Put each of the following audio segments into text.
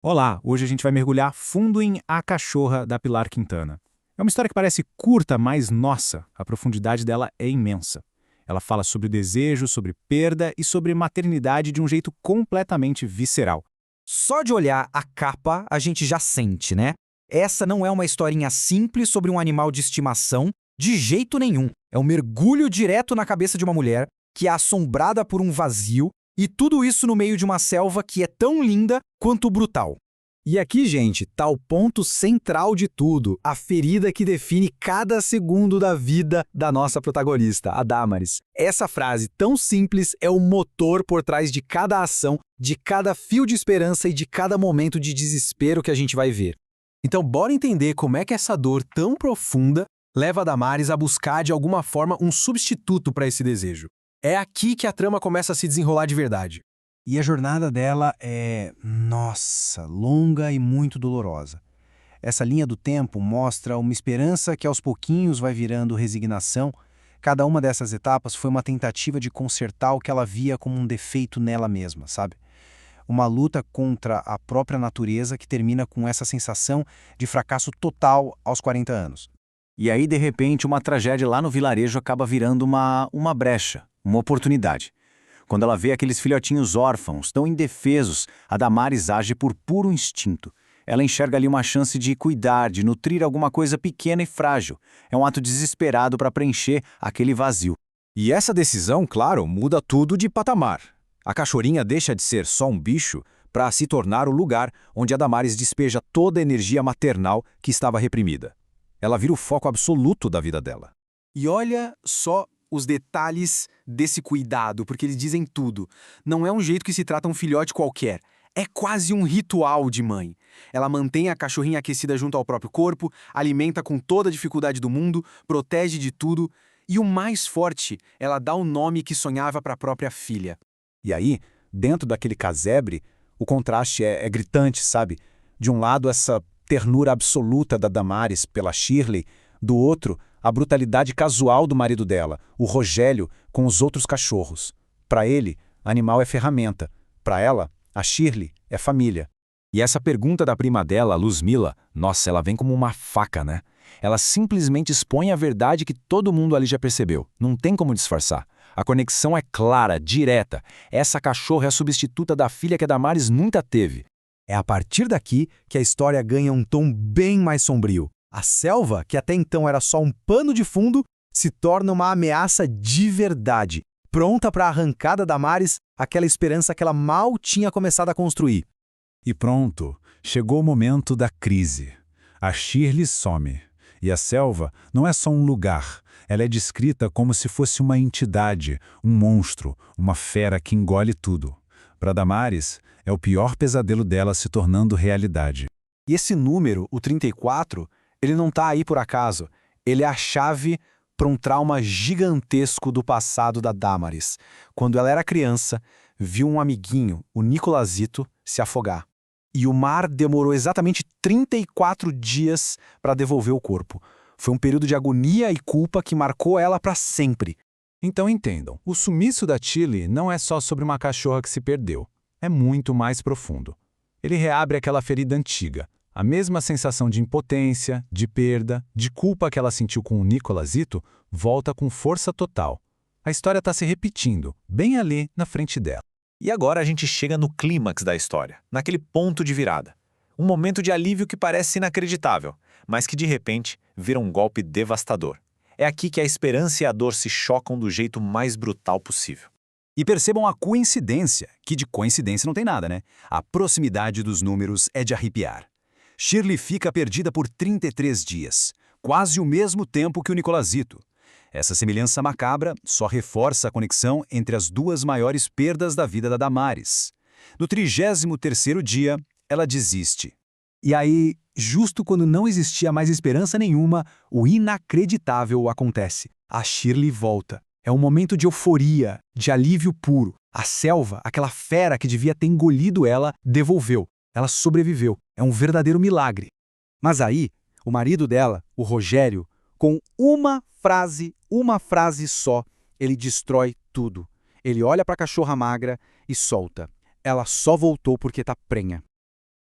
Olá, hoje a gente vai mergulhar fundo em A Cachorra, da Pilar Quintana. É uma história que parece curta, mas nossa, a profundidade dela é imensa. Ela fala sobre o desejo, sobre perda e sobre maternidade de um jeito completamente visceral. Só de olhar a capa, a gente já sente, né? Essa não é uma historinha simples sobre um animal de estimação, de jeito nenhum. É um mergulho direto na cabeça de uma mulher que é assombrada por um vazio, e tudo isso no meio de uma selva que é tão linda quanto brutal. E aqui, gente, tá o ponto central de tudo, a ferida que define cada segundo da vida da nossa protagonista, a Damaris. Essa frase tão simples é o motor por trás de cada ação, de cada fio de esperança e de cada momento de desespero que a gente vai ver. Então, bora entender como é que essa dor tão profunda leva a Damaris a buscar de alguma forma um substituto para esse desejo. É aqui que a trama começa a se desenrolar de verdade. E a jornada dela é, nossa, longa e muito dolorosa. Essa linha do tempo mostra uma esperança que aos pouquinhos vai virando resignação. Cada uma dessas etapas foi uma tentativa de consertar o que ela via como um defeito nela mesma, sabe? Uma luta contra a própria natureza que termina com essa sensação de fracasso total aos 40 anos. E aí, de repente, uma tragédia lá no vilarejo acaba virando uma brecha, uma oportunidade. Quando ela vê aqueles filhotinhos órfãos, tão indefesos, a Damaris age por puro instinto. Ela enxerga ali uma chance de cuidar, de nutrir alguma coisa pequena e frágil. É um ato desesperado para preencher aquele vazio. E essa decisão, claro, muda tudo de patamar. A cachorrinha deixa de ser só um bicho para se tornar o lugar onde a Damaris despeja toda a energia maternal que estava reprimida. Ela vira o foco absoluto da vida dela. E olha só os detalhes desse cuidado, porque eles dizem tudo. Não é um jeito que se trata um filhote qualquer. É quase um ritual de mãe. Ela mantém a cachorrinha aquecida junto ao próprio corpo, alimenta com toda a dificuldade do mundo, protege de tudo. E o mais forte, ela dá o nome que sonhava para a própria filha. E aí, dentro daquele casebre, o contraste é gritante, sabe? De um lado, essa ternura absoluta da Damaris pela Shirley, do outro, a brutalidade casual do marido dela, o Rogério, com os outros cachorros. Para ele, animal é ferramenta. Para ela, a Shirley é família. E essa pergunta da prima dela, Luzmila, nossa, ela vem como uma faca, né? Ela simplesmente expõe a verdade que todo mundo ali já percebeu. Não tem como disfarçar. A conexão é clara, direta. Essa cachorra é a substituta da filha que a Damaris nunca teve. É a partir daqui que a história ganha um tom bem mais sombrio. A selva, que até então era só um pano de fundo, se torna uma ameaça de verdade, pronta para a arrancada da Damaris, aquela esperança que ela mal tinha começado a construir. E pronto, chegou o momento da crise. A Shirley some. E a selva não é só um lugar, ela é descrita como se fosse uma entidade, um monstro, uma fera que engole tudo. Para Damaris, é o pior pesadelo dela se tornando realidade. E esse número, o 34, ele não está aí por acaso. Ele é a chave para um trauma gigantesco do passado da Damaris. Quando ela era criança, viu um amiguinho, o Nicolasito, se afogar. E o mar demorou exatamente 34 dias para devolver o corpo. Foi um período de agonia e culpa que marcou ela para sempre. Então entendam, o sumiço da Tilly não é só sobre uma cachorra que se perdeu. É muito mais profundo. Ele reabre aquela ferida antiga. A mesma sensação de impotência, de perda, de culpa que ela sentiu com o Nicolasito volta com força total. A história está se repetindo, bem ali na frente dela. E agora a gente chega no clímax da história, naquele ponto de virada. Um momento de alívio que parece inacreditável, mas que de repente vira um golpe devastador. É aqui que a esperança e a dor se chocam do jeito mais brutal possível. E percebam a coincidência, que de coincidência não tem nada, né? A proximidade dos números é de arrepiar. Shirley fica perdida por 33 dias, quase o mesmo tempo que o Nicolasito. Essa semelhança macabra só reforça a conexão entre as duas maiores perdas da vida da Damaris. No 33º dia, ela desiste. E aí, justo quando não existia mais esperança nenhuma, o inacreditável acontece. A Shirley volta. É um momento de euforia, de alívio puro. A selva, aquela fera que devia ter engolido ela, devolveu. Ela sobreviveu. É um verdadeiro milagre. Mas aí, o marido dela, o Rogério, com uma frase só, ele destrói tudo. Ele olha para a cachorra magra e solta. Ela só voltou porque tá prenha.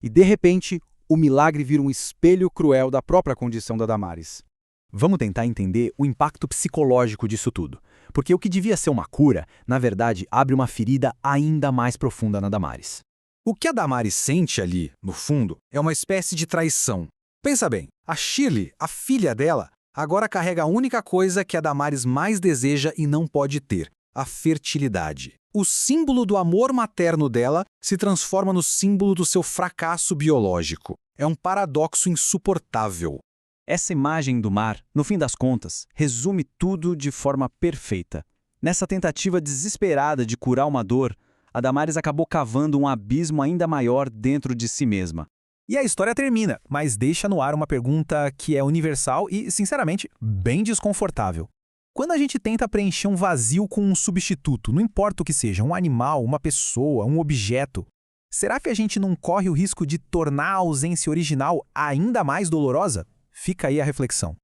E, de repente, o milagre vira um espelho cruel da própria condição da Damares. Vamos tentar entender o impacto psicológico disso tudo, porque o que devia ser uma cura, na verdade, abre uma ferida ainda mais profunda na Damares. O que a Damares sente ali, no fundo, é uma espécie de traição. Pensa bem, a Shirley, a filha dela, agora carrega a única coisa que a Damares mais deseja e não pode ter, a fertilidade. O símbolo do amor materno dela se transforma no símbolo do seu fracasso biológico. É um paradoxo insuportável. Essa imagem do mar, no fim das contas, resume tudo de forma perfeita. Nessa tentativa desesperada de curar uma dor, a Damares acabou cavando um abismo ainda maior dentro de si mesma. E a história termina, mas deixa no ar uma pergunta que é universal e, sinceramente, bem desconfortável. Quando a gente tenta preencher um vazio com um substituto, não importa o que seja, um animal, uma pessoa, um objeto, será que a gente não corre o risco de tornar a ausência original ainda mais dolorosa? Fica aí a reflexão.